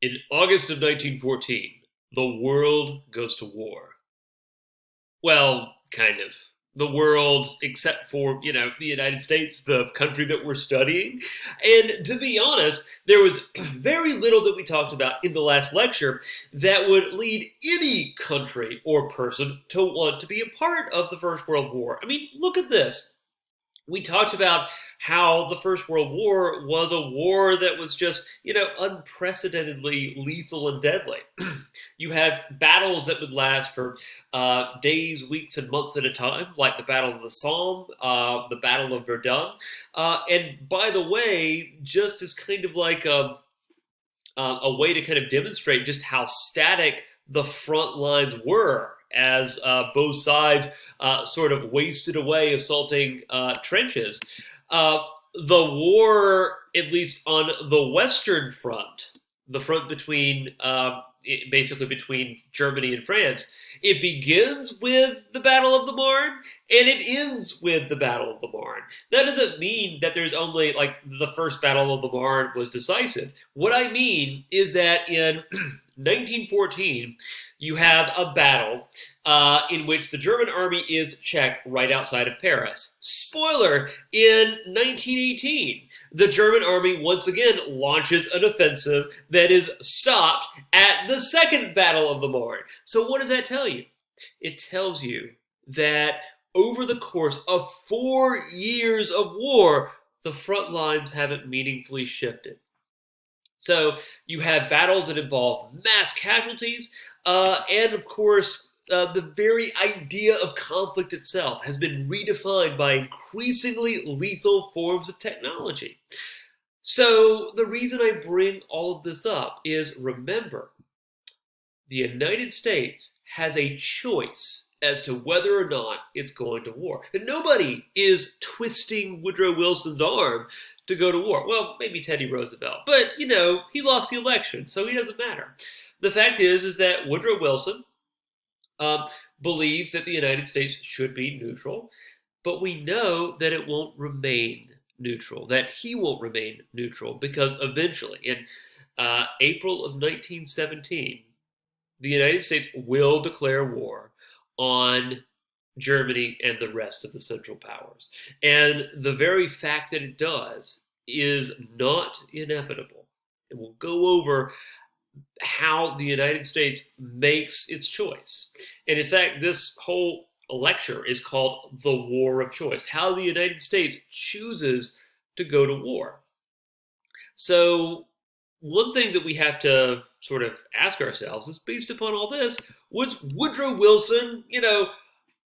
In August of 1914, the world goes to war. Well, kind of. The world, except for, the United States, the country that we're studying. And to be honest, there was very little that we talked about in the last lecture that would lead any country or person to want to be a part of the First World War. I mean, look at this. We talked about how the First World War was a war that was just, unprecedentedly lethal and deadly. You had battles that would last for days, weeks, and months at a time, like the Battle of the Somme, the Battle of Verdun. And by the way, just as kind of like a way to kind of demonstrate just how static the front lines were as both sides sort of wasted away assaulting trenches. The war, at least on the Western Front, the front between basically between Germany and France, it begins with the Battle of the Marne and it ends with the Battle of the Marne. That doesn't mean that there's only like the first Battle of the Marne was decisive. What I mean is that in 1914, you have a battle in which the German army is checked right outside of Paris. Spoiler, in 1918, the German army once again launches an offensive that is stopped at the Second Battle of the Marne. So what does that tell you? It tells you that over the course of 4 years of war, the front lines haven't meaningfully shifted. So you have battles that involve mass casualties, and of course, the very idea of conflict itself has been redefined by increasingly lethal forms of technology. So the reason I bring all of this up is, remember, the United States has a choice as to whether or not it's going to war. And nobody is twisting Woodrow Wilson's arm to go to war. Well, maybe Teddy Roosevelt, but he lost the election, so he doesn't matter. The fact is that Woodrow Wilson believes that the United States should be neutral, but we know that it won't remain neutral, that he won't remain neutral, because eventually, in April of 1917, the United States will declare war on Germany and the rest of the Central Powers. And the very fact that it does is not inevitable. And we'll go over how the United States makes its choice. And in fact, this whole lecture is called The War of Choice, how the United States chooses to go to war. So one thing that we have to sort of ask ourselves is, based upon all this, was Woodrow Wilson,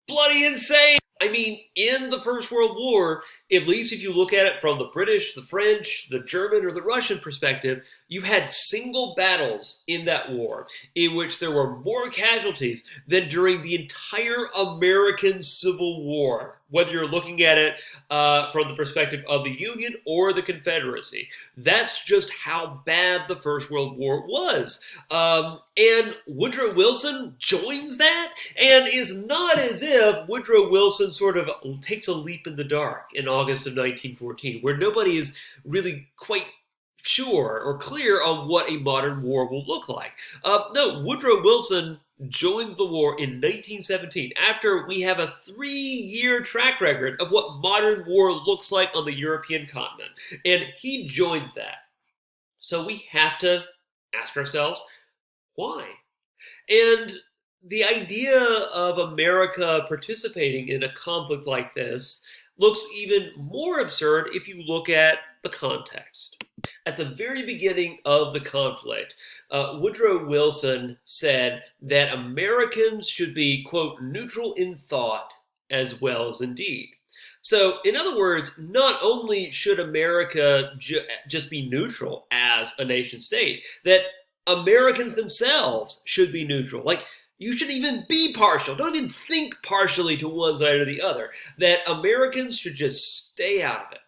bloody insane? I mean, in the First World War, at least if you look at it from the British, the French, the German, or the Russian perspective, you had single battles in that war in which there were more casualties than during the entire American Civil War, whether you're looking at it from the perspective of the Union or the Confederacy. That's just how bad the First World War was. And Woodrow Wilson joins that, and it's not as if Woodrow Wilson sort of takes a leap in the dark in August of 1914, where nobody is really quite sure or clear on what a modern war will look like. No, Woodrow Wilson joins the war in 1917 after we have a 3-year track record of what modern war looks like on the European continent. And he joins that. So we have to ask ourselves, why? And the idea of America participating in a conflict like this looks even more absurd if you look at the context. At the very beginning of the conflict, Woodrow Wilson said that Americans should be, quote, neutral in thought as well as in deed. So, in other words, not only should America just be neutral as a nation state, that Americans themselves should be neutral. Like, you shouldn't even be partial. Don't even think partially to one side or the other. That Americans should just stay out of it.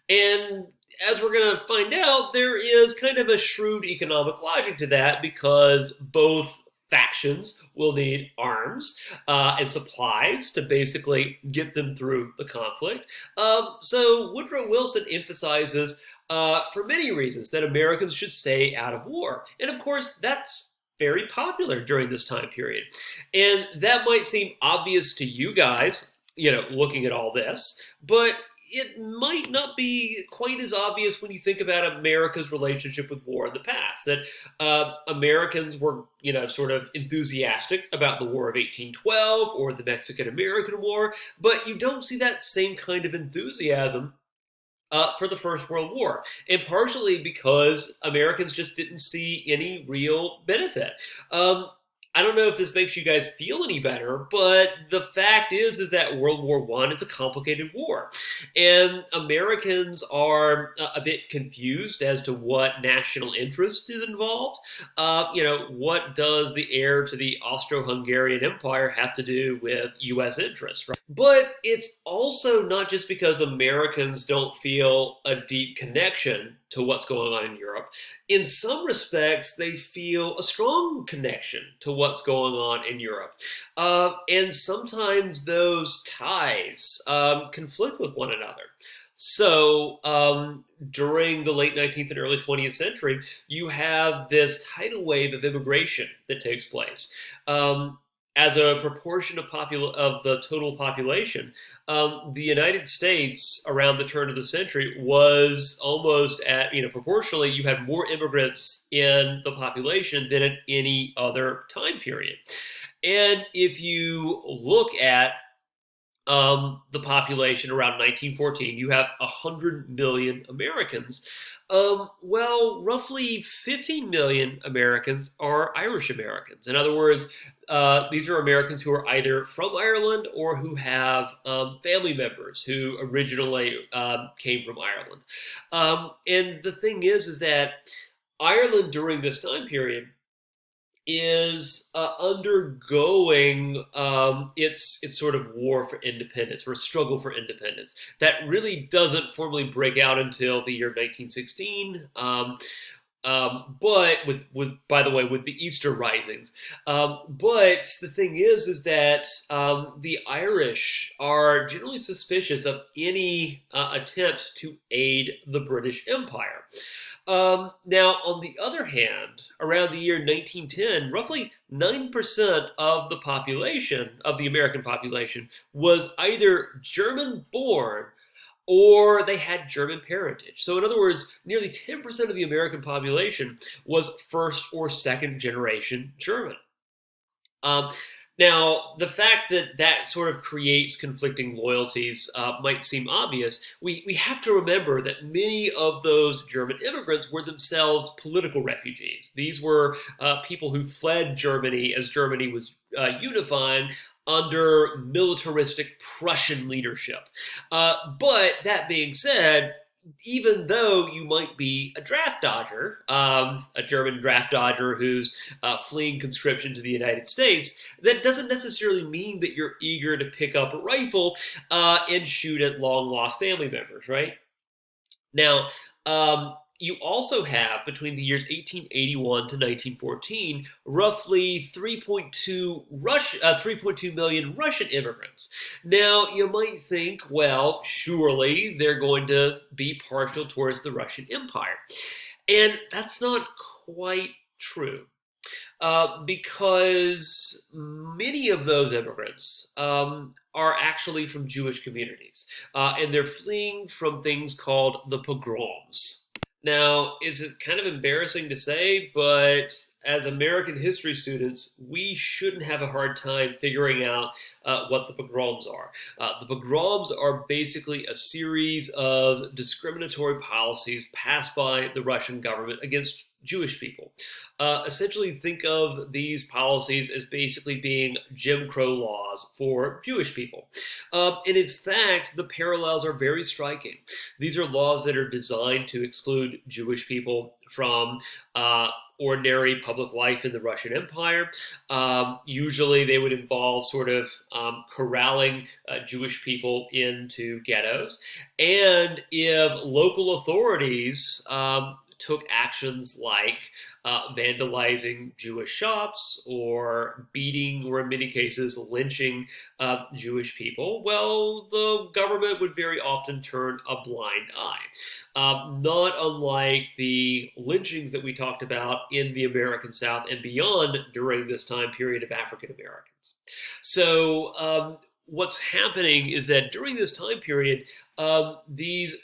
And as we're going to find out, there is kind of a shrewd economic logic to that, because both factions will need arms and supplies to basically get them through the conflict. So Woodrow Wilson emphasizes, for many reasons, that Americans should stay out of war. And of course, that's very popular during this time period. And that might seem obvious to you guys, looking at all this, but it might not be quite as obvious when you think about America's relationship with war in the past. That Americans were, sort of enthusiastic about the War of 1812 or the Mexican-American War, but you don't see that same kind of enthusiasm for the First World War, and partially because Americans just didn't see any real benefit. I don't know if this makes you guys feel any better, but the fact is that World War I is a complicated war, and Americans are a bit confused as to what national interest is involved. What does the heir to the Austro-Hungarian Empire have to do with U.S. interests? Right? But it's also not just because Americans don't feel a deep connection to what's going on in Europe. In some respects, they feel a strong connection to what's going on in Europe. And sometimes those ties conflict with one another. So during the late 19th and early 20th century, you have this tidal wave of immigration that takes place. As a proportion of the total population, the United States around the turn of the century was almost at, proportionally, you had more immigrants in the population than at any other time period. And if you look at the population around 1914, you have 100 million Americans. Well, roughly 15 million Americans are Irish Americans. In other words, these are Americans who are either from Ireland or who have family members who originally came from Ireland. And the thing is that Ireland during this time period is undergoing its sort of war for independence, or struggle for independence. That really doesn't formally break out until the year 1916. But by the way, with the Easter Risings. But the thing is that the Irish are generally suspicious of any attempt to aid the British Empire. Now, on the other hand, around the year 1910, roughly 9% of the population, of the American population, was either German-born or they had German parentage. So in other words, nearly 10% of the American population was first or second generation German. Now, the fact that that sort of creates conflicting loyalties might seem obvious. We have to remember that many of those German immigrants were themselves political refugees. These were people who fled Germany as Germany was unifying under militaristic Prussian leadership. But that being said, even though you might be a draft dodger, a German draft dodger who's fleeing conscription to the United States, that doesn't necessarily mean that you're eager to pick up a rifle and shoot at long-lost family members, right? Now, you also have, between the years 1881 to 1914, roughly 3.2 million Russian immigrants. Now, you might think, well, surely they're going to be partial towards the Russian Empire. And that's not quite true. Because many of those immigrants are actually from Jewish communities. And they're fleeing from things called the pogroms. Now, is it kind of embarrassing to say, but as American history students, we shouldn't have a hard time figuring out what the pogroms are. The pogroms are basically a series of discriminatory policies passed by the Russian government against Jewish people. Essentially, think of these policies as basically being Jim Crow laws for Jewish people. And in fact, the parallels are very striking. These are laws that are designed to exclude Jewish people from ordinary public life in the Russian Empire. Usually they would involve sort of corralling Jewish people into ghettos. And if local authorities took actions like vandalizing Jewish shops or beating, or in many cases, lynching Jewish people, well, the government would very often turn a blind eye. Not unlike the lynchings that we talked about in the American South and beyond during this time period of African Americans. So, what's happening is that during this time period, these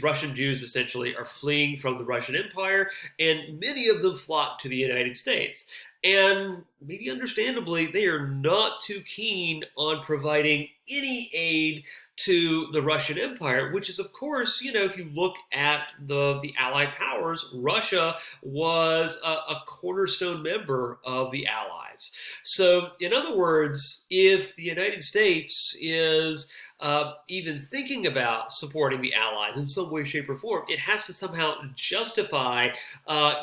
Russian Jews essentially are fleeing from the Russian Empire, and many of them flock to the United States. And maybe understandably, they are not too keen on providing any aid to the Russian Empire, which is, of course, if you look at the Allied powers, Russia was a cornerstone member of the Allies. So, in other words, if the United States is even thinking about supporting the Allies in some way, shape, or form, it has to somehow justify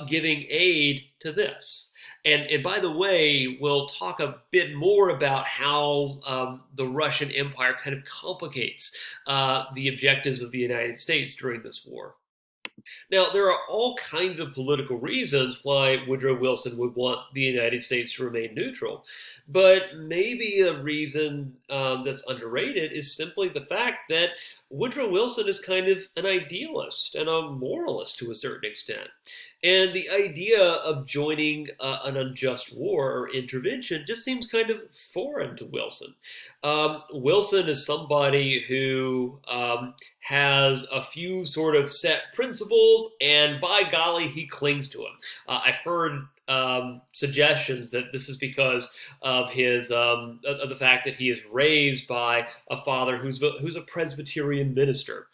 giving aid to this. And by the way, we'll talk a bit more about how the Russian Empire kind of complicates the objectives of the United States during this war. Now, there are all kinds of political reasons why Woodrow Wilson would want the United States to remain neutral, but maybe a reason that's underrated is simply the fact that Woodrow Wilson is kind of an idealist and a moralist to a certain extent. And the idea of joining an unjust war or intervention just seems kind of foreign to Wilson. Wilson is somebody who has a few sort of set principles, and by golly, he clings to them. I've heard suggestions that this is because of the fact that he is raised by a father who's a Presbyterian minister.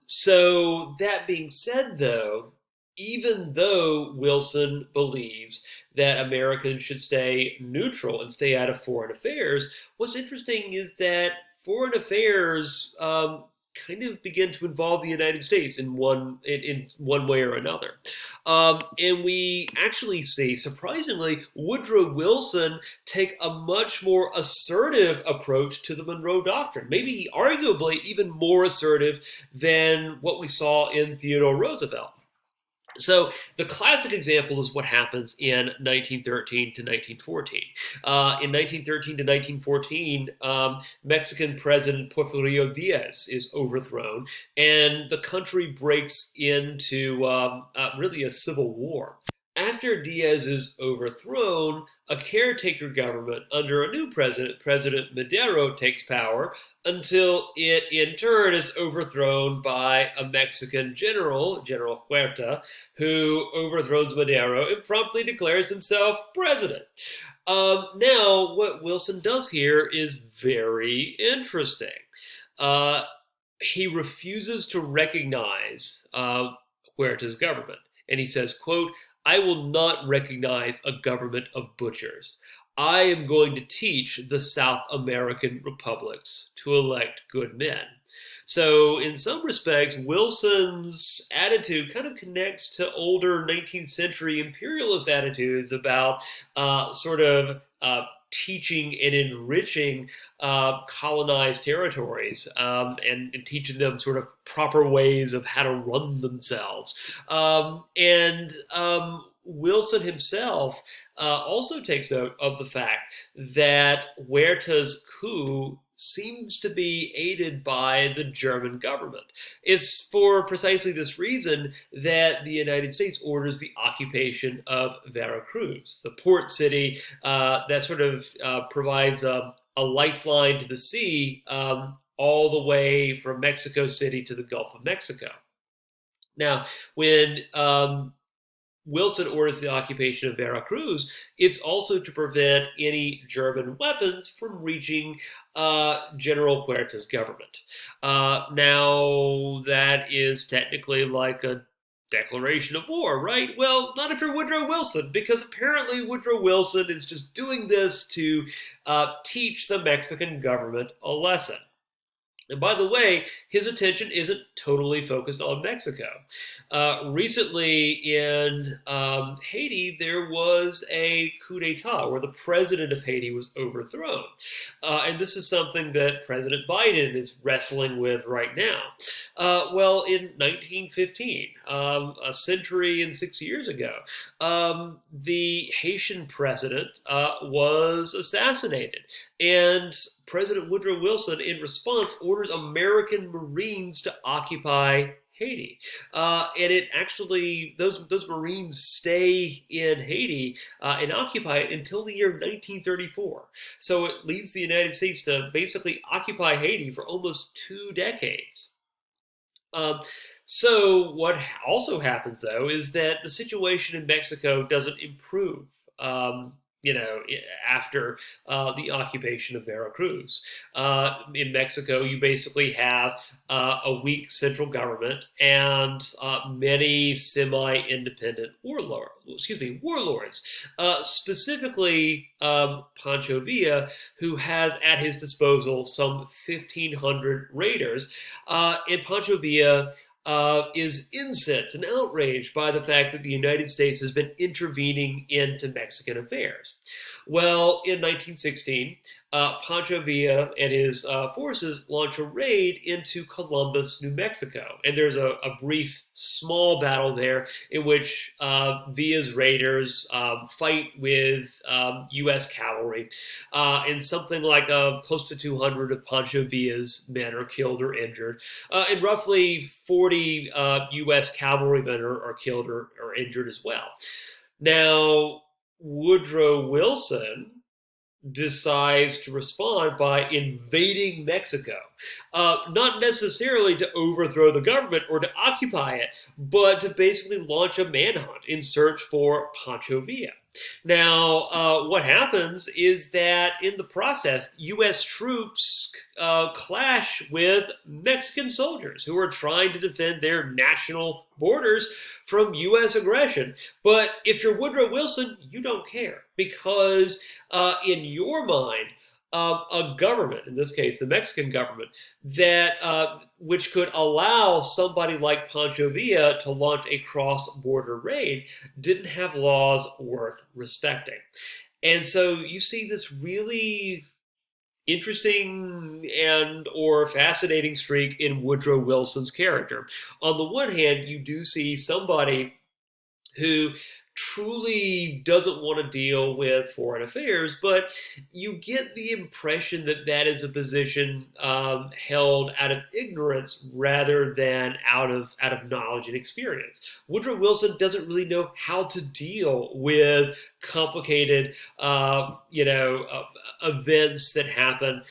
So that being said, though, even though Wilson believes that Americans should stay neutral and stay out of foreign affairs, what's interesting is that foreign affairs kind of begin to involve the United States in one way or another. And we actually see, surprisingly, Woodrow Wilson take a much more assertive approach to the Monroe Doctrine, maybe arguably even more assertive than what we saw in Theodore Roosevelt. So the classic example is what happens in 1913 to 1914. In 1913 to 1914, Mexican President Porfirio Diaz is overthrown, and the country breaks into really a civil war. After Diaz is overthrown, a caretaker government under a new president, President Madero, takes power until it in turn is overthrown by a Mexican general, General Huerta, who overthrows Madero and promptly declares himself president. Now, what Wilson does here is very interesting. He refuses to recognize Huerta's government, and he says, quote, "I will not recognize a government of butchers. I am going to teach the South American republics to elect good men." So in some respects, Wilson's attitude kind of connects to older 19th century imperialist attitudes about teaching and enriching colonized territories and teaching them sort of proper ways of how to run themselves. Wilson himself also takes note of the fact that Huerta's coup seems to be aided by the German government. It's for precisely this reason that the United States orders the occupation of Veracruz, the port city that sort of provides a lifeline to the sea all the way from Mexico City to the Gulf of Mexico. Now, when Wilson orders the occupation of Veracruz, it's also to prevent any German weapons from reaching General Huerta's government. Now, that is technically like a declaration of war, right? Well, not if you're Woodrow Wilson, because apparently Woodrow Wilson is just doing this to teach the Mexican government a lesson. And by the way, his attention isn't totally focused on Mexico. Recently in Haiti, there was a coup d'etat where the president of Haiti was overthrown. And this is something that President Biden is wrestling with right now. Well, in 1915, a century and 6 years ago, the Haitian president was assassinated. And President Woodrow Wilson, in response, orders American Marines to occupy Haiti, and it actually those Marines stay in Haiti and occupy it until the year 1934. So it leads the United States to basically occupy Haiti for almost 2 decades. Um, so what also happens though is that the situation in Mexico doesn't improve. Um, After the occupation of Veracruz. In Mexico, you basically have a weak central government and many semi-independent warlords. Specifically, Pancho Villa, who has at his disposal some 1,500 raiders, and Pancho Villa is incensed and outraged by the fact that the United States has been intervening into Mexican affairs. Well, in 1916, Pancho Villa and his forces launch a raid into Columbus, New Mexico. And there's a brief, small battle there in which Villa's raiders fight with U.S. cavalry. And something like close to 200 of Pancho Villa's men are killed or injured. And roughly 40 U.S. cavalrymen are killed or injured as well. Now, Woodrow Wilson decides to respond by invading Mexico. Not necessarily to overthrow the government or to occupy it, but to basically launch a manhunt in search for Pancho Villa. Now, what happens is that in the process, U.S. troops clash with Mexican soldiers who are trying to defend their national borders from U.S. aggression. But if you're Woodrow Wilson, you don't care because in your mind, a government, in this case the Mexican government, that which could allow somebody like Pancho Villa to launch a cross-border raid, didn't have laws worth respecting. And so you see this really interesting and or fascinating streak in Woodrow Wilson's character. On the one hand, you do see somebody who truly doesn't want to deal with foreign affairs, but you get the impression that that is a position held out of ignorance rather than out of knowledge and experience. Woodrow Wilson doesn't really know how to deal with complicated, events that happen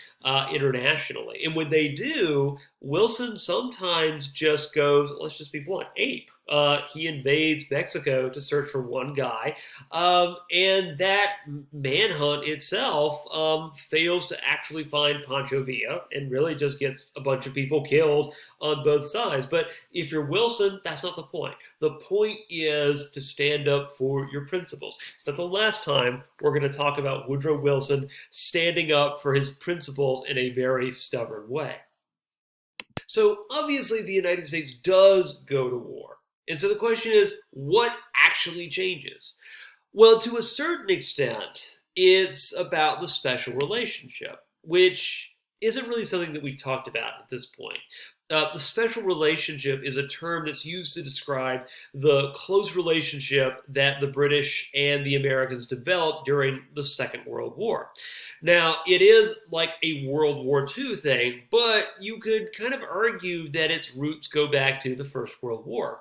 internationally, and when they do, Wilson sometimes just goes, let's just be blunt, ape. He invades Mexico to search for one guy, and that manhunt itself fails to actually find Pancho Villa and really just gets a bunch of people killed on both sides. But if you're Wilson, that's not the point. The point is to stand up for your principles. It's not the last time we're going to talk about Woodrow Wilson standing up for his principles in a very stubborn way. So obviously the United States does go to war. And so the question is, what actually changes? Well, to a certain extent, it's about the special relationship, which isn't really something that we've talked about at this point. The special relationship is a term that's used to describe the close relationship that the British and the Americans developed during the Second World War. Now, it is like a World War II thing, but you could kind of argue that its roots go back to the First World War.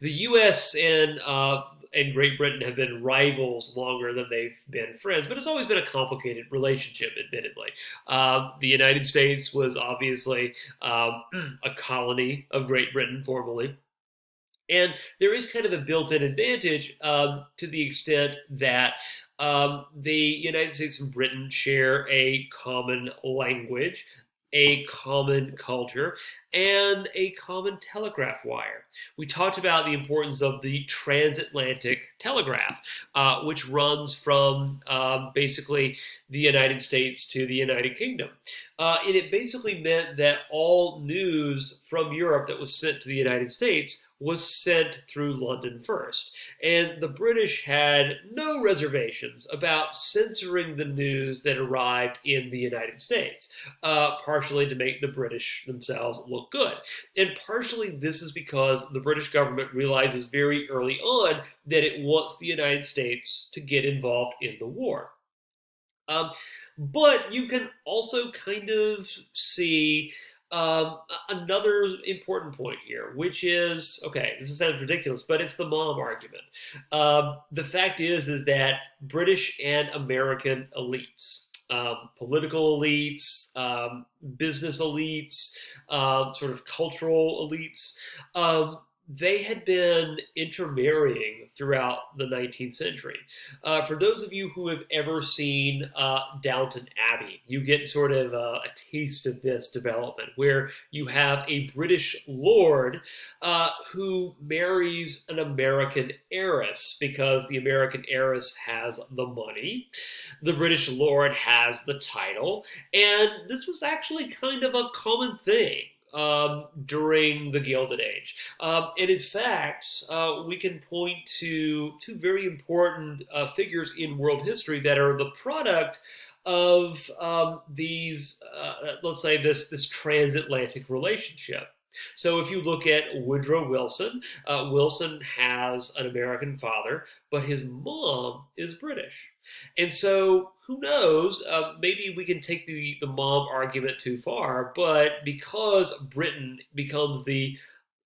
The U.S. and Great Britain have been rivals longer than they've been friends, but it's always been a complicated relationship, admittedly. The United States was obviously a colony of Great Britain formerly. And there is kind of a built-in advantage to the extent that the United States and Britain share a common language. a common culture, and a common telegraph wire. We talked about the importance of the transatlantic telegraph, which runs from basically the United States to the United Kingdom. And it basically meant that all news from Europe that was sent to the United States was sent through London first. And the British had no reservations about censoring the news that arrived in the United States, partially to make the British themselves look good. And partially this is because the British government realizes very early on that it wants the United States to get involved in the war. Um, but you can also kind of see another important point here, which is okay. This sounds ridiculous, but it's the mom argument. The fact is that British and American elites, political elites, business elites, sort of cultural elites, they had been intermarrying throughout the 19th century. For those of you who have ever seen Downton Abbey, you get sort of a taste of this development where you have a British lord who marries an American heiress because the American heiress has the money. The British lord has the title, and this was actually kind of a common thing during the Gilded Age. And in fact, we can point to two very important figures in world history that are the product of these, let's say, this transatlantic relationship. So if you look at Woodrow Wilson, Wilson has an American father, but his mom is British. And so, who knows? Maybe we can take the mom argument too far, but because Britain becomes the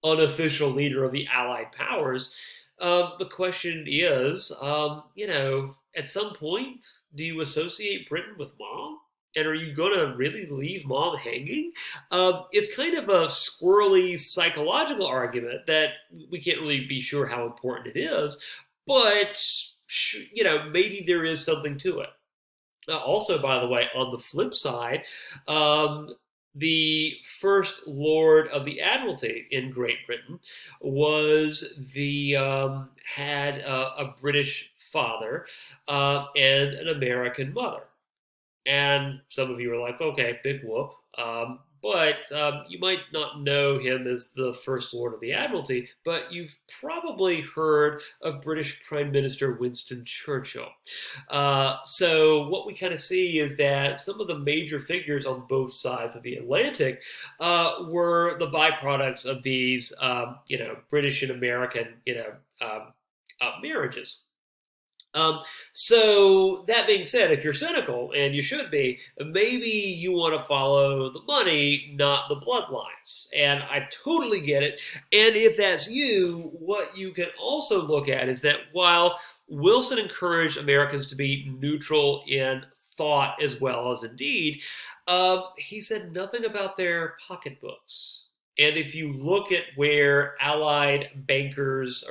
unofficial leader of the Allied powers, the question is, at some point, do you associate Britain with mom? And are you going to really leave mom hanging? It's kind of a squirrely psychological argument that we can't really be sure how important it is, but maybe there is something to it. Also, by the way, on the flip side, the first Lord of the Admiralty in Great Britain had a British father and an American mother. And some of you are like, okay, big whoop. But you might not know him as the First Lord of the Admiralty, but you've probably heard of British Prime Minister Winston Churchill. So what we kind of see is that some of the major figures on both sides of the Atlantic were the byproducts of these, British and American, marriages. So that being said, if you're cynical, and you should be, maybe you want to follow the money, not the bloodlines. And I totally get it. And if that's you, what you can also look at is that while Wilson encouraged Americans to be neutral in thought as well as in deed, he said nothing about their pocketbooks. And if you look at where American bankers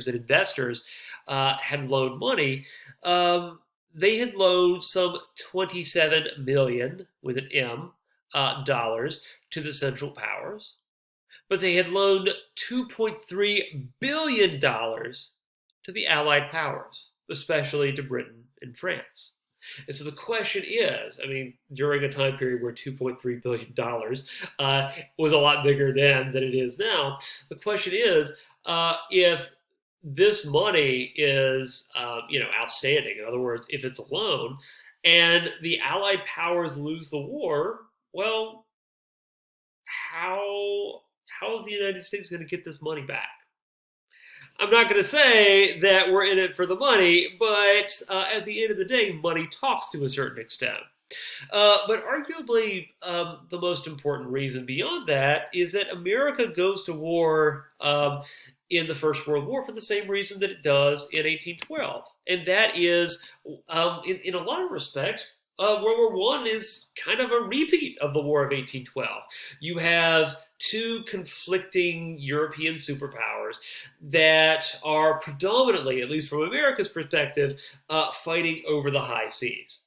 and investors had loaned money, they had loaned some 27 million with an M dollars to the Central Powers, but they had loaned $2.3 billion to the Allied powers, especially to Britain and France. And so the question is, during a time period where $2.3 billion was a lot bigger then than it is now, the question is, if this money is, outstanding, in other words, if it's a loan, and the Allied powers lose the war, well, how is the United States going to get this money back? I'm not going to say that we're in it for the money, but at the end of the day, money talks to a certain extent. But arguably, the most important reason beyond that is that America goes to war in the First World War for the same reason that it does in 1812. And that is, in a lot of respects, World War I is kind of a repeat of the War of 1812. You have two conflicting European superpowers that are predominantly, at least from America's perspective, fighting over the high seas.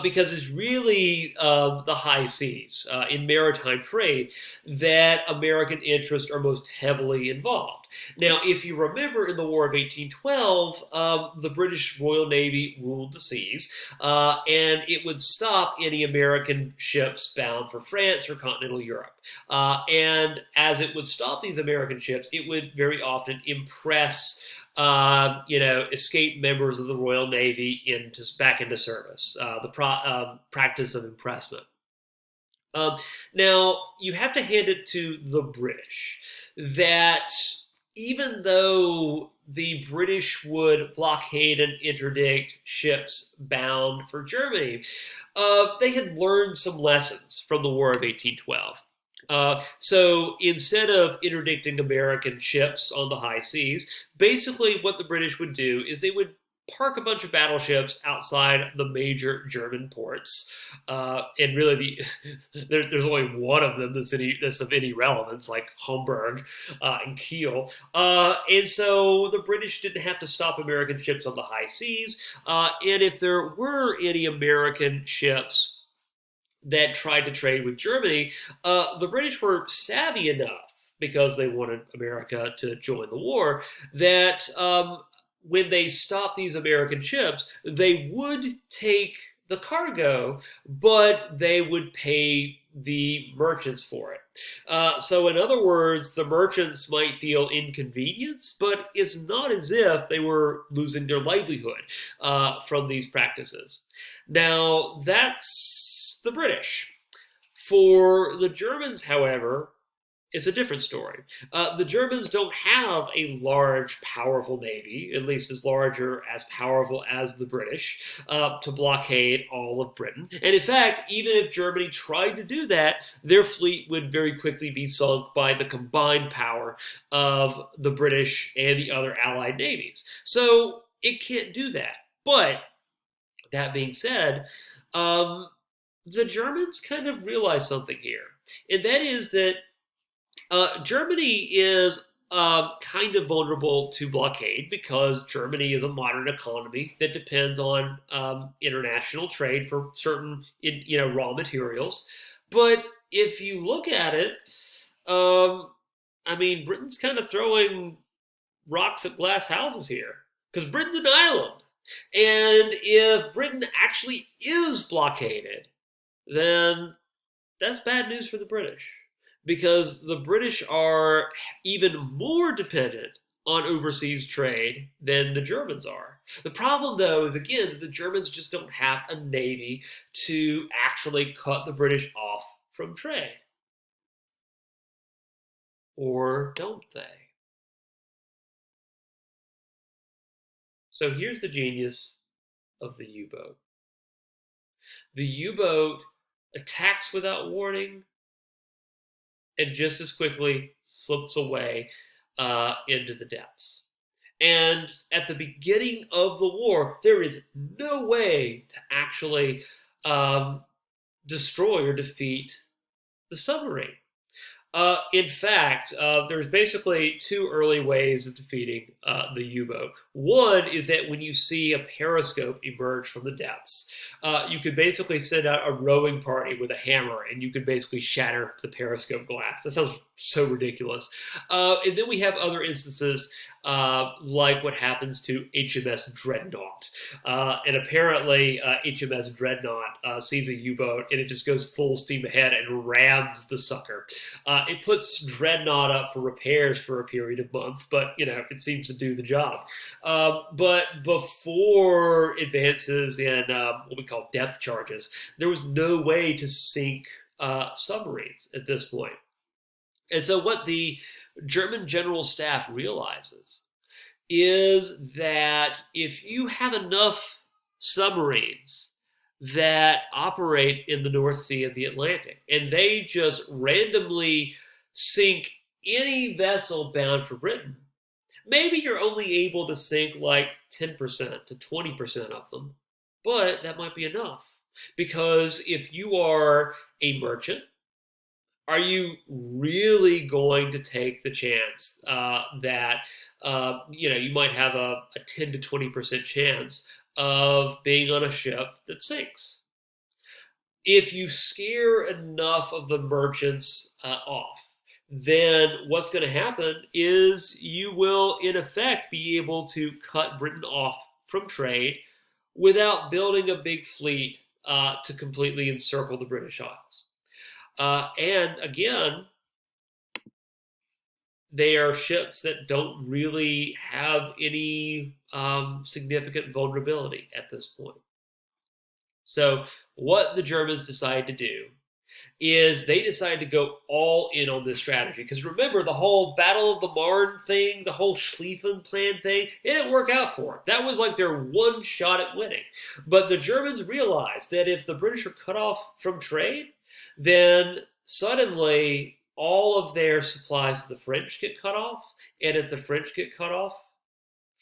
because it's really the high seas in maritime trade that American interests are most heavily involved. Now, if you remember in the War of 1812, the British Royal Navy ruled the seas, and it would stop any American ships bound for France or continental Europe. And as it would stop these American ships, it would very often impress escaped members of the Royal Navy back into service. The practice of impressment. Um, Now, you have to hand it to the British that even though the British would blockade and interdict ships bound for Germany, they had learned some lessons from the War of 1812. So instead of interdicting American ships on the high seas, basically what the British would do is they would park a bunch of battleships outside the major German ports. And really, there's only one of them that's of any relevance, like Hamburg and Kiel. And so the British didn't have to stop American ships on the high seas. And if there were any American ships that tried to trade with Germany, the British were savvy enough because they wanted America to join the war that when they stopped these American ships, they would take the cargo, but they would pay the merchants for it. So, in other words, the merchants might feel inconvenienced, but it's not as if they were losing their livelihood from these practices. Now, that's the British. For the Germans, however, it's a different story. The Germans don't have a large, powerful navy, at least as large or as powerful as the British, to blockade all of Britain. And in fact, even if Germany tried to do that, their fleet would very quickly be sunk by the combined power of the British and the other allied navies. So it can't do that. But that being said, um, the Germans kind of realized something here, and that is that Germany is kind of vulnerable to blockade because Germany is a modern economy that depends on international trade for certain, raw materials. But if you look at it, um, I mean, Britain's kind of throwing rocks at glass houses here because Britain's an island, and if Britain actually is blockaded, then that's bad news for the British because the British are even more dependent on overseas trade than the Germans are. The problem, though, is again, the Germans just don't have a navy to actually cut the British off from trade. Or don't they? So here's the genius of the U boat the U boat attacks without warning and just as quickly slips away into the depths. And at the beginning of the war, there is no way to actually um, destroy or defeat the submarine. In fact, there's basically two early ways of defeating the U-boat. One is that when you see a periscope emerge from the depths, you could basically send out a rowing party with a hammer, and you could basically shatter the periscope glass. That sounds so ridiculous. And then we have other instances like what happens to HMS Dreadnought. And apparently, HMS Dreadnought sees a U-boat and it just goes full steam ahead and rams the sucker. It puts Dreadnought up for repairs for a period of months, but it seems to do the job. But before advances in what we call depth charges, there was no way to sink submarines at this point. And so, what the German General Staff realizes is that if you have enough submarines that operate in the North Sea and the Atlantic, and they just randomly sink any vessel bound for Britain, maybe you're only able to sink like 10% to 20% of them, but that might be enough. Because if you are a merchant, are you really going to take the chance that you might have a 10 to 20% chance of being on a ship that sinks? if you scare enough of the merchants off, then what's going to happen is you will, in effect, be able to cut Britain off from trade without building a big fleet to completely encircle the British Isles. And again, they are ships that don't really have any significant vulnerability at this point. So, what the Germans decide to do is they decide to go all in on this strategy. Because remember, the whole Battle of the Marne thing, the whole Schlieffen Plan thing, it didn't work out for them. That was like their one shot at winning. But the Germans realized that if the British are cut off from trade, then suddenly all of their supplies to the French get cut off. And if the French get cut off,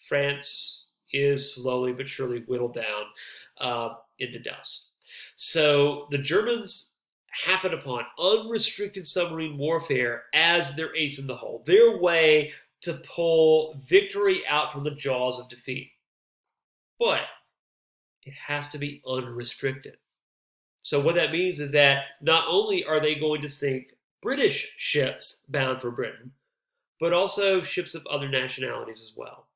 France is slowly but surely whittled down into dust. So the Germans happen upon unrestricted submarine warfare as their ace in the hole, their way to pull victory out from the jaws of defeat. But it has to be unrestricted. So what that means is that not only are they going to sink British ships bound for Britain, but also ships of other nationalities as well.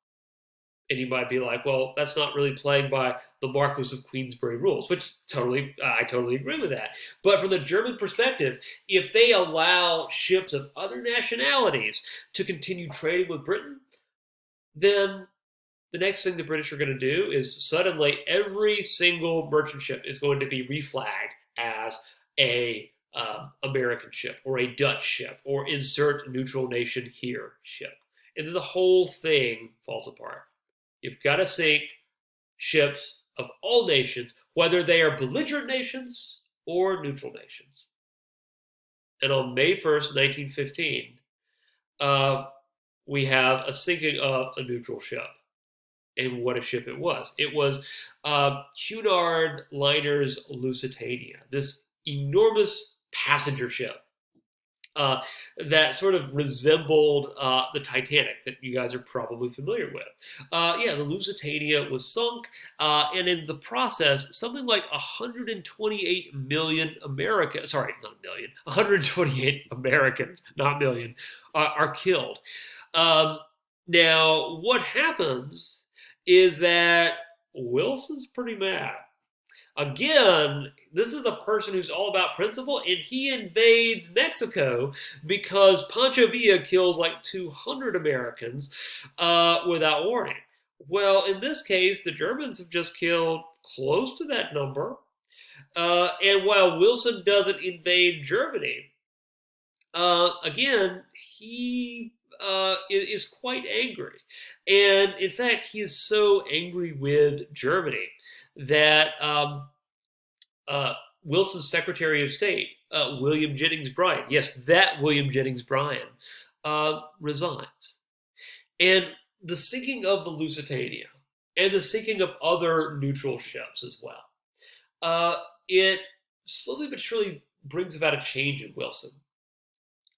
And you might be like, well, that's not really playing by the Marquis of Queensberry rules, which I totally agree with that. But from the German perspective, if they allow ships of other nationalities to continue trading with Britain, then the next thing the British are going to do is suddenly every single merchant ship is going to be reflagged as a American ship or a Dutch ship or insert neutral nation here ship. And then the whole thing falls apart. You've got to sink ships of all nations, whether they are belligerent nations or neutral nations. And on May 1st, 1915, we have a sinking of a neutral ship. And what a ship it was. It was Cunard Liner's Lusitania, this enormous passenger ship that sort of resembled the Titanic that you guys are probably familiar with. The Lusitania was sunk, and in the process, something like 128 million Americans, sorry, not a million, 128 Americans, not million, are killed. Now, what happens is that Wilson's pretty mad. Again, this is a person who's all about principle, and he invades Mexico because Pancho Villa kills like 200 Americans without warning. Well, in this case, the Germans have just killed close to that number. And while Wilson doesn't invade Germany, again, he is quite angry. And in fact, he is so angry with Germany that Wilson's Secretary of State, William Jennings Bryan, yes, that William Jennings Bryan, resigns. And the sinking of the Lusitania and the sinking of other neutral ships as well, it slowly but surely brings about a change in Wilson.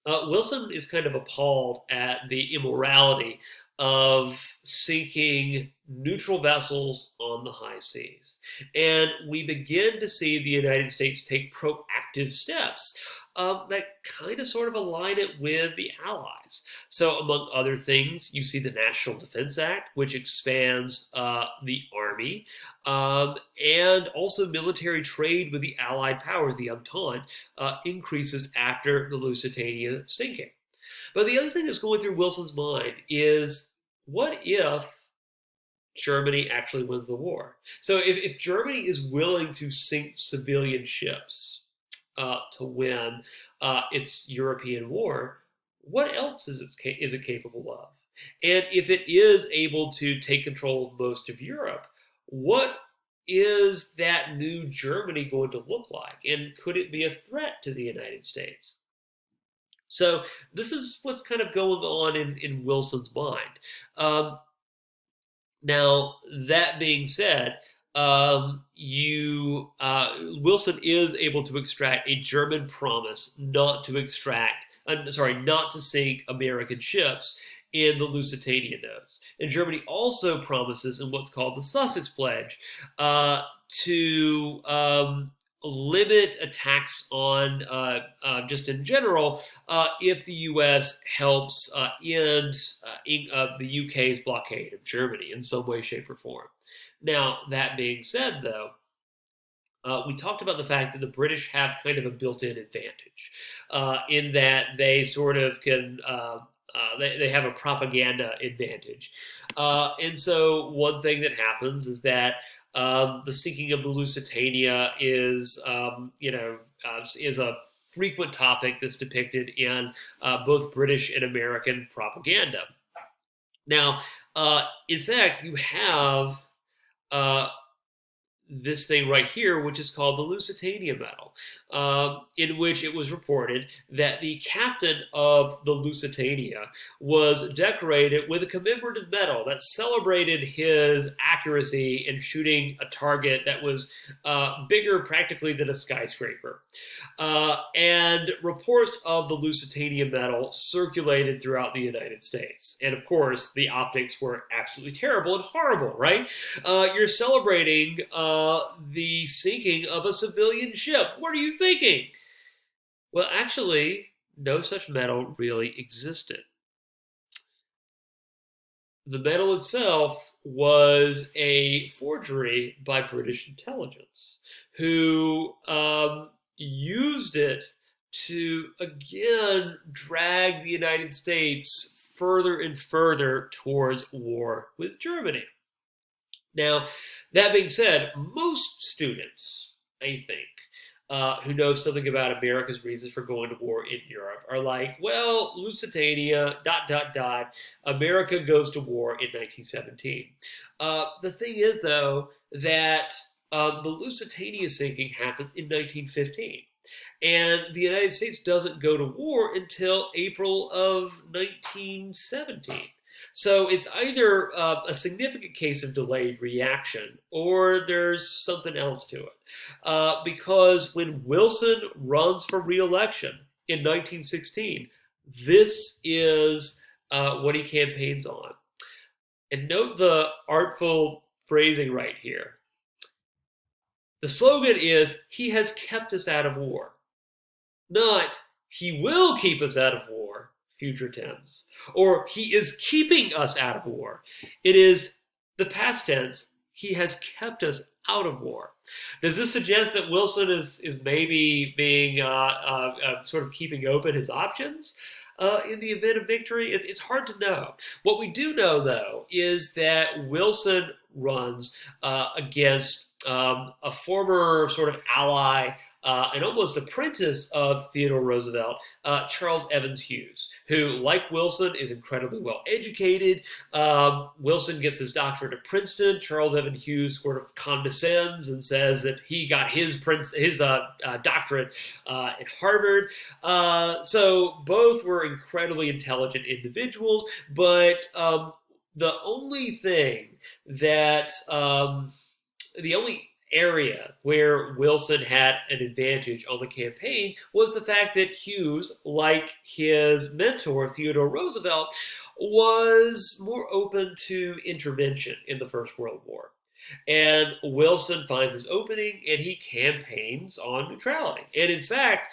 Wilson is kind of appalled at the immorality of sinking neutral vessels on the high seas. And we begin to see the United States take proactive steps that kind of sort of align it with the Allies. So among other things, you see the National Defense Act, which expands the Army, and also military trade with the Allied powers, the Entente, increases after the Lusitania sinking. But the other thing that's going through Wilson's mind is, what if Germany actually wins the war? So if Germany is willing to sink civilian ships to win its European war, what else is it capable of? And if it is able to take control of most of Europe, what is that new Germany going to look like? And could it be a threat to the United States? So this is what's kind of going on in Wilson's mind. Now, that being said, Wilson is able to extract a German promise not to sink American ships in the Lusitania notes. And Germany also promises in what's called the Sussex Pledge to limit attacks on just in general if the U.S. helps end the UK's blockade of Germany in some way, shape, or form. Now, that being said, though, we talked about the fact that the British have kind of a built-in advantage in that they sort of can. They have a propaganda advantage. And so one thing that happens is that the sinking of the Lusitania is a frequent topic that's depicted in both British and American propaganda. Now, in fact, you have uh, this thing right here, which is called the Lusitania Medal, in which it was reported that the captain of the Lusitania was decorated with a commemorative medal that celebrated his accuracy in shooting a target that was bigger practically than a skyscraper. And reports of the Lusitania Medal circulated throughout the United States. And of course, the optics were absolutely terrible and horrible, right? You're celebrating the sinking of a civilian ship. What are you thinking? Well, actually, no such medal really existed. The medal itself was a forgery by British intelligence, who used it to, again, drag the United States further and further towards war with Germany. Now, that being said, most students, I think, who know something about America's reasons for going to war in Europe are like, well, Lusitania, ... America goes to war in 1917. The thing is, though, that the Lusitania sinking happens in 1915. And the United States doesn't go to war until April of 1917. So it's either a significant case of delayed reaction or there's something else to it. Because when Wilson runs for re-election in 1916, this is what he campaigns on. And note the artful phrasing right here. The slogan is, "He has kept us out of war," not "He will keep us out of war," future tense, or "He is keeping us out of war." It is the past tense, "He has kept us out of war." Does this suggest that Wilson is maybe being sort of keeping open his options in the event of victory? It's hard to know. What we do know, though, is that Wilson runs against a former sort of ally and almost apprentice of Theodore Roosevelt, Charles Evans Hughes, who, like Wilson, is incredibly well educated. Wilson gets his doctorate at Princeton. Charles Evans Hughes sort of condescends and says that he got his doctorate at Harvard. So both were incredibly intelligent individuals, but the only thing that the only area where Wilson had an advantage on the campaign was the fact that Hughes, like his mentor Theodore Roosevelt, was more open to intervention in the First World War. And Wilson finds his opening and he campaigns on neutrality. And in fact,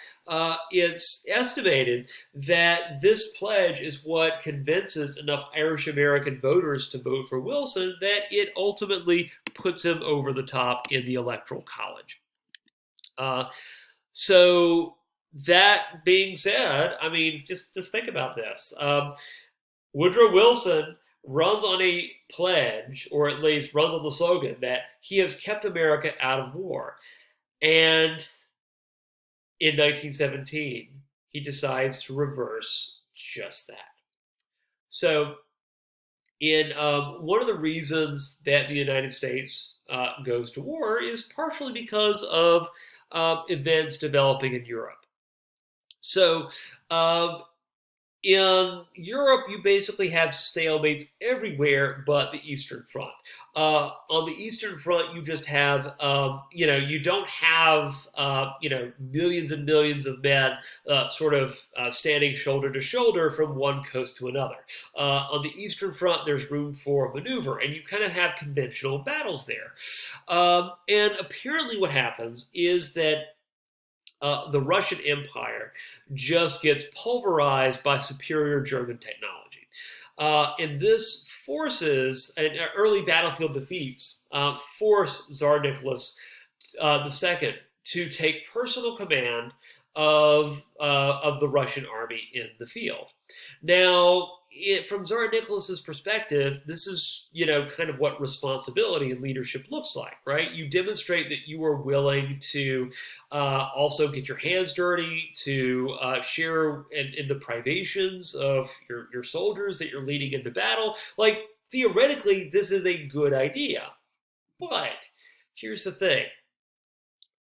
it's estimated that this pledge is what convinces enough Irish American voters to vote for Wilson that it ultimately puts him over the top in the Electoral College. So that being said, I mean, just think about this. Woodrow Wilson runs on a pledge, or at least runs on the slogan, that he has kept America out of war. And in 1917, he decides to reverse just that. So, in one of the reasons that the United States goes to war is partially because of events developing in Europe. So, In Europe, you basically have stalemates everywhere but the Eastern Front. On the Eastern Front, you just have, you don't have, millions and millions of men standing shoulder to shoulder from one coast to another. On the Eastern Front, there's room for maneuver, and you kind of have conventional battles there. And apparently, what happens is that the Russian Empire just gets pulverized by superior German technology. And this forces, and early battlefield defeats force Tsar Nicholas II to take personal command of the Russian army in the field. Now, from Tsar Nicholas's perspective, this is, kind of what responsibility and leadership looks like, right? You demonstrate that you are willing to also get your hands dirty, to share in the privations of your soldiers that you're leading into battle. Like, theoretically, this is a good idea. But here's the thing.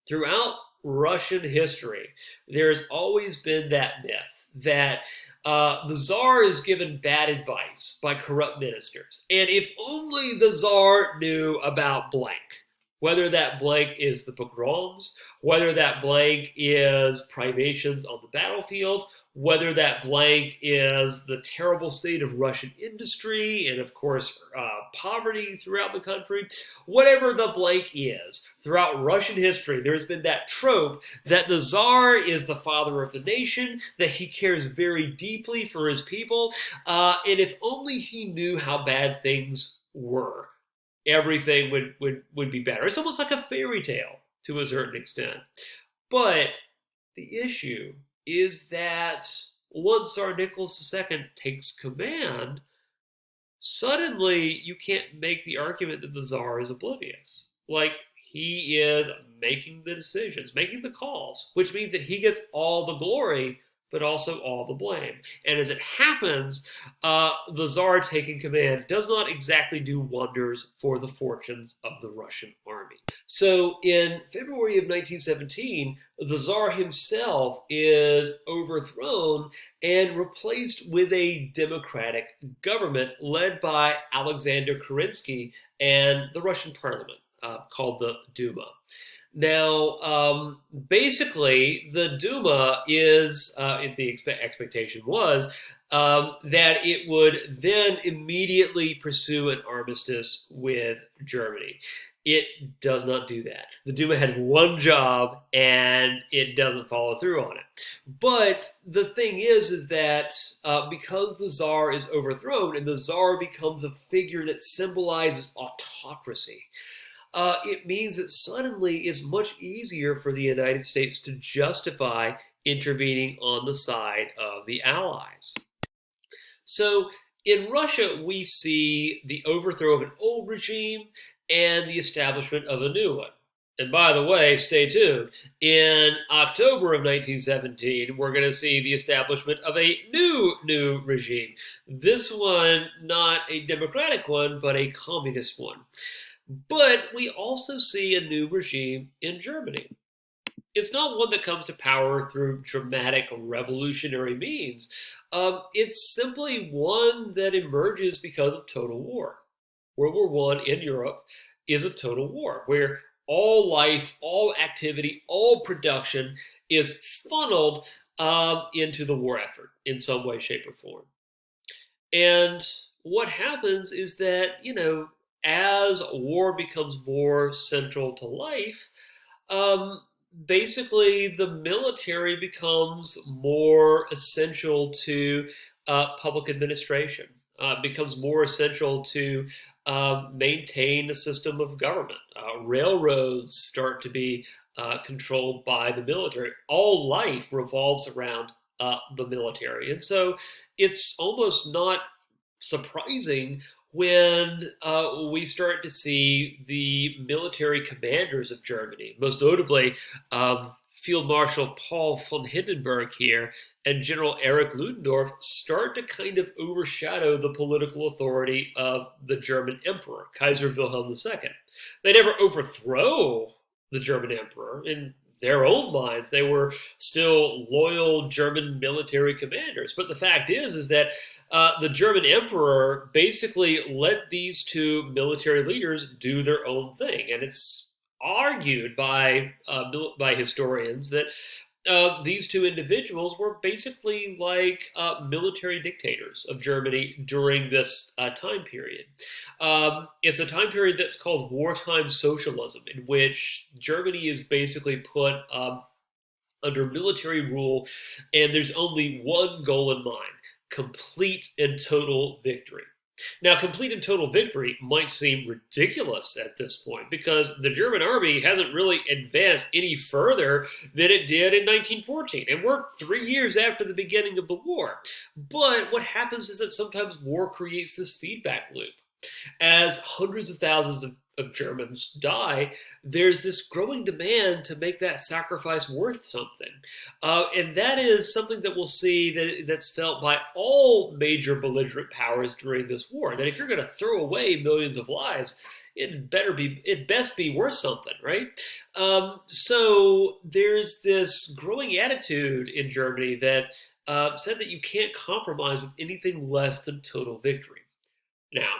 Throughout Russian history, there's always been that myth that the Tsar is given bad advice by corrupt ministers. And if only the Tsar knew about blank, whether that blank is the pogroms, whether that blank is privations on the battlefield, whether that blank is the terrible state of Russian industry and, of course, poverty throughout the country, whatever the blank is, throughout Russian history, there's been that trope that the Tsar is the father of the nation, that he cares very deeply for his people, and if only he knew how bad things were, everything would be better. It's almost like a fairy tale to a certain extent. But the issue is that once Tsar Nicholas II takes command, suddenly you can't make the argument that the Tsar is oblivious. Like, he is making the decisions, making the calls, which means that he gets all the glory, but also all the blame. And as it happens, the Tsar taking command does not exactly do wonders for the fortunes of the Russian army. So in February of 1917, the Tsar himself is overthrown and replaced with a democratic government led by Alexander Kerensky and the Russian parliament, called the Duma. Now, basically, the Duma is, the expectation was, that it would then immediately pursue an armistice with Germany. It does not do that. The Duma had one job, and it doesn't follow through on it. But the thing is that because the Tsar is overthrown, and the Tsar becomes a figure that symbolizes autocracy, it means that suddenly it's much easier for the United States to justify intervening on the side of the Allies. So in Russia, we see the overthrow of an old regime and the establishment of a new one. And by the way, stay tuned. In October of 1917, we're going to see the establishment of a new regime. This one, not a democratic one, but a communist one. But we also see a new regime in Germany. It's not one that comes to power through dramatic revolutionary means. It's simply one that emerges because of total war. World War I in Europe is a total war where all life, all activity, all production is funneled into the war effort in some way, shape, or form. And what happens is that, as war becomes more central to life, basically the military becomes more essential to public administration, becomes more essential to maintain a system of government. Railroads start to be controlled by the military. All life revolves around the military. And so it's almost not surprising when we start to see the military commanders of Germany, most notably Field Marshal Paul von Hindenburg here and General Erich Ludendorff, start to kind of overshadow the political authority of the German Emperor, Kaiser Wilhelm II. They never overthrow the German Emperor. In their own minds, they were still loyal German military commanders. But the fact is that the German emperor basically let these two military leaders do their own thing, and it's argued by historians that these two individuals were basically like military dictators of Germany during this time period. It's a time period that's called wartime socialism, in which Germany is basically put under military rule, and there's only one goal in mind: complete and total victory. Now, complete and total victory might seem ridiculous at this point because the German army hasn't really advanced any further than it did in 1914, and we're 3 years after the beginning of the war. But what happens is that sometimes war creates this feedback loop. As hundreds of thousands of Germans die, there's this growing demand to make that sacrifice worth something. And that is something that we'll see that's felt by all major belligerent powers during this war. That if you're going to throw away millions of lives, it best be worth something, right? So there's this growing attitude in Germany that said that you can't compromise with anything less than total victory. Now,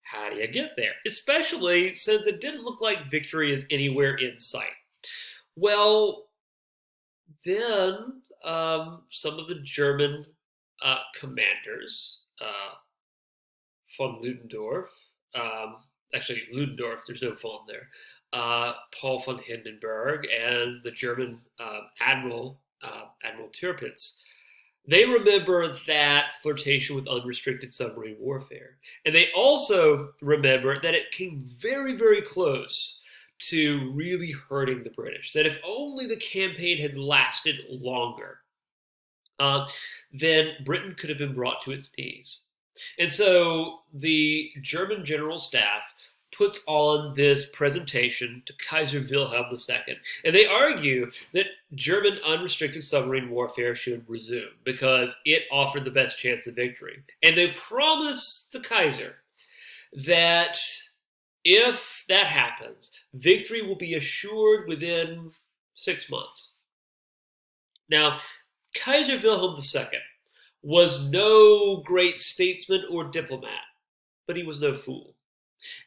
how do you get there? Especially since it didn't look like victory is anywhere in sight. Well, then some of the German commanders, von Ludendorff, actually Ludendorff, there's no von there, Paul von Hindenburg, and the German Admiral Tirpitz, they remember that flirtation with unrestricted submarine warfare. And they also remember that it came very, very close to really hurting the British. That if only the campaign had lasted longer, then Britain could have been brought to its knees. And so the German General Staff puts on this presentation to Kaiser Wilhelm II. And they argue that German unrestricted submarine warfare should resume because it offered the best chance of victory. And they promise the Kaiser that if that happens, victory will be assured within 6 months. Now, Kaiser Wilhelm II was no great statesman or diplomat, but he was no fool.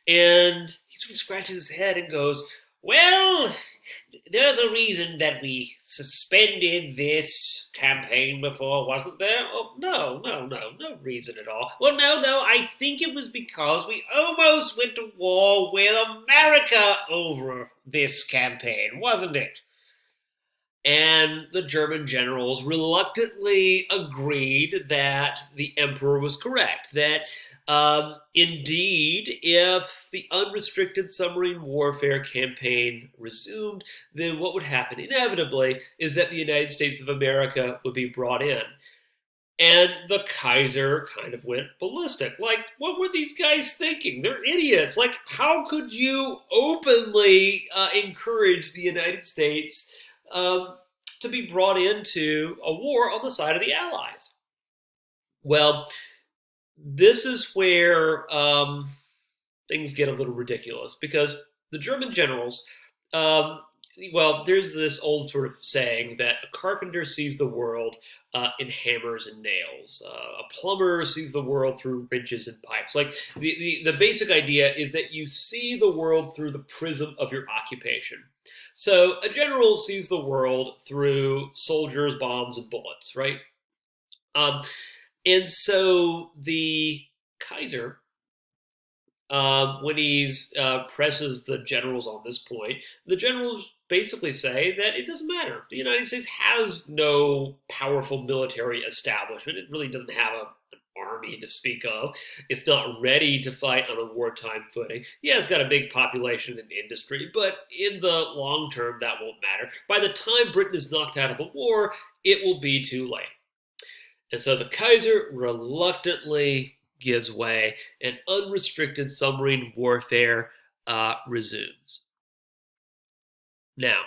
And he sort of scratches his head and goes, well, there's a reason that we suspended this campaign before, wasn't there? Oh, no reason at all. Well, no, I think it was because we almost went to war with America over this campaign, wasn't it? And the German generals reluctantly agreed that the emperor was correct, that indeed, if the unrestricted submarine warfare campaign resumed, then what would happen inevitably is that the United States of America would be brought in. And the Kaiser kind of went ballistic. Like, what were these guys thinking? They're idiots. Like, how could you openly encourage the United States to be brought into a war on the side of the Allies? Well, this is where things get a little ridiculous because the German generals, well, there's this old sort of saying that a carpenter sees the world in hammers and nails. A plumber sees the world through wrenches and pipes. Like the basic idea is that you see the world through the prism of your occupation. So a general sees the world through soldiers, bombs, and bullets, right? And so the Kaiser, when he presses the generals on this point, the generals basically say that it doesn't matter. The United States has no powerful military establishment. It really doesn't have an army to speak of. It's not ready to fight on a wartime footing. Yeah, it's got a big population and industry, but in the long term, that won't matter. By the time Britain is knocked out of the war, it will be too late. And so the Kaiser reluctantly gives way, and unrestricted submarine warfare resumes. Now,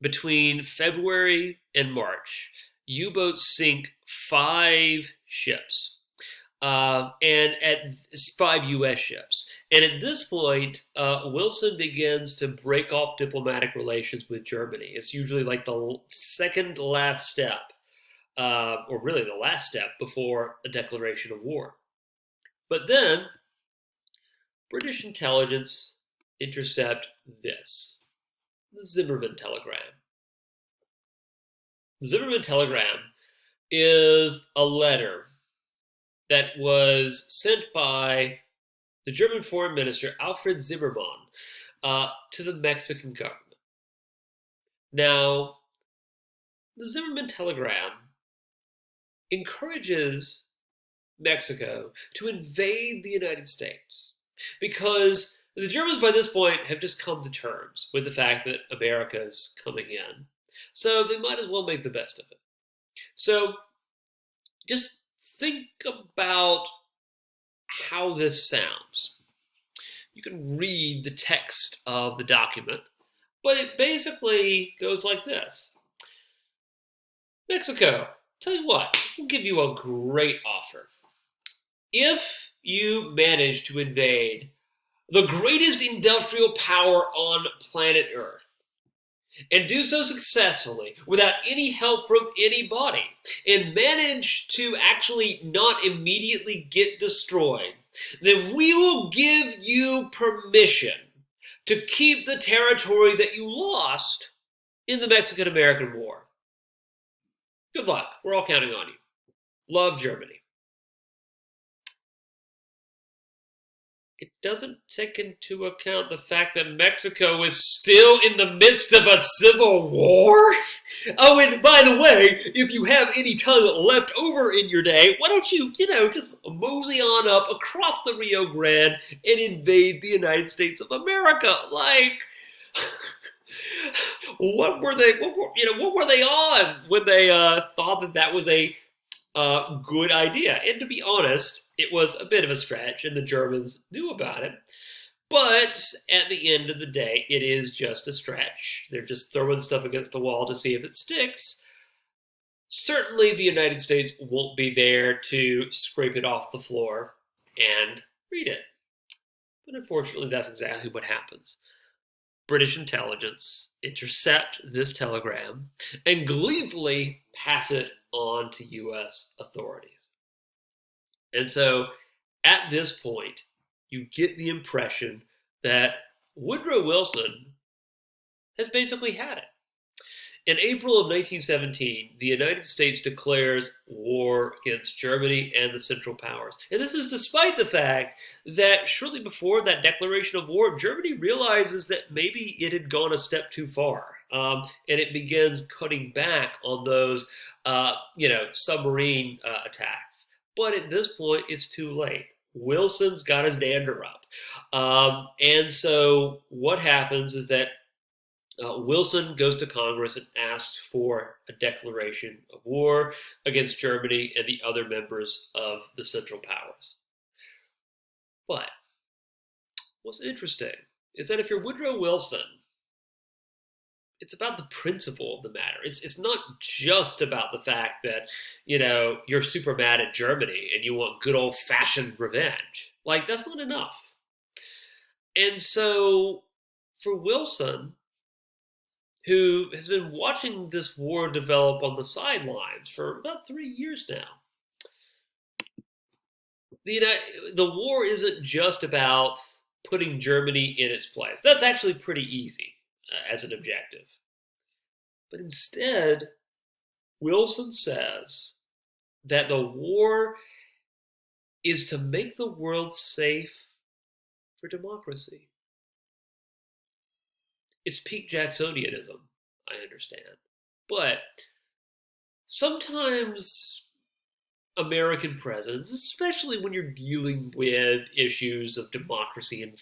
between February and March, U-boats sink 5 ships. and at 5 U.S. ships. And at this point, Wilson begins to break off diplomatic relations with Germany. It's usually like the second last step, or really the last step before a declaration of war. But then, British intelligence intercept this, the Zimmermann telegram. The Zimmermann telegram is a letter that was sent by the German foreign minister Alfred Zimmermann to the Mexican government. Now, the Zimmermann telegram encourages Mexico to invade the United States because the Germans by this point have just come to terms with the fact that America is coming in. So they might as well make the best of it. So just think about how this sounds. You can read the text of the document, but it basically goes like this. Mexico, tell you what, we'll give you a great offer. If you manage to invade the greatest industrial power on planet Earth, and do so successfully without any help from anybody, and manage to actually not immediately get destroyed, then we will give you permission to keep the territory that you lost in the Mexican-American War. Good luck. We're all counting on you. Love, Germany. It doesn't take into account the fact that Mexico is still in the midst of a civil war. Oh, and by the way, if you have any time left over in your day, why don't you, just mosey on up across the Rio Grande and invade the United States of America? Like, what were they on when they thought that was a good idea? And to be honest, it was a bit of a stretch, and the Germans knew about it. But at the end of the day, it is just a stretch. They're just throwing stuff against the wall to see if it sticks. Certainly, the United States won't be there to scrape it off the floor and read it. But unfortunately, that's exactly what happens. British intelligence intercept this telegram and gleefully pass it on to U.S. authorities. And so, at this point, you get the impression that Woodrow Wilson has basically had it. In April of 1917, the United States declares war against Germany and the Central Powers. And this is despite the fact that shortly before that declaration of war, Germany realizes that maybe it had gone a step too far. And it begins cutting back on those, submarine attacks. But at this point, it's too late. Wilson's got his dander up. And so what happens is that Wilson goes to Congress and asks for a declaration of war against Germany and the other members of the Central Powers. But what's interesting is that if you're Woodrow Wilson, it's about the principle of the matter. It's not just about the fact that, you're super mad at Germany and you want good old-fashioned revenge. Like, that's not enough. And so, for Wilson, who has been watching this war develop on the sidelines for about 3 years now, the war isn't just about putting Germany in its place. That's actually pretty easy as an objective. But instead, Wilson says that the war is to make the world safe for democracy. It's peak Jacksonianism, I understand. But sometimes American presidents, especially when you're dealing with issues of democracy and,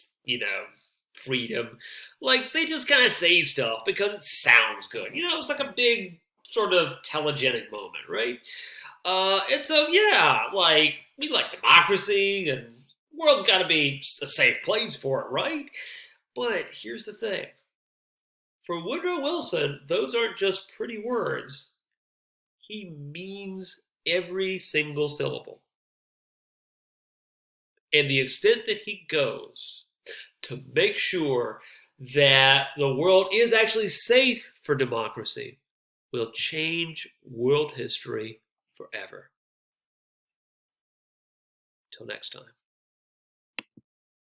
freedom, like, they just kind of say stuff because it sounds good. It's like a big sort of telegenic moment, right? And so, yeah, like, we like democracy and the world's got to be a safe place for it, right? But here's the thing. For Woodrow Wilson, those aren't just pretty words. He means every single syllable. and the extent that he goes to make sure that the world is actually safe for democracy will change world history forever. Till next time.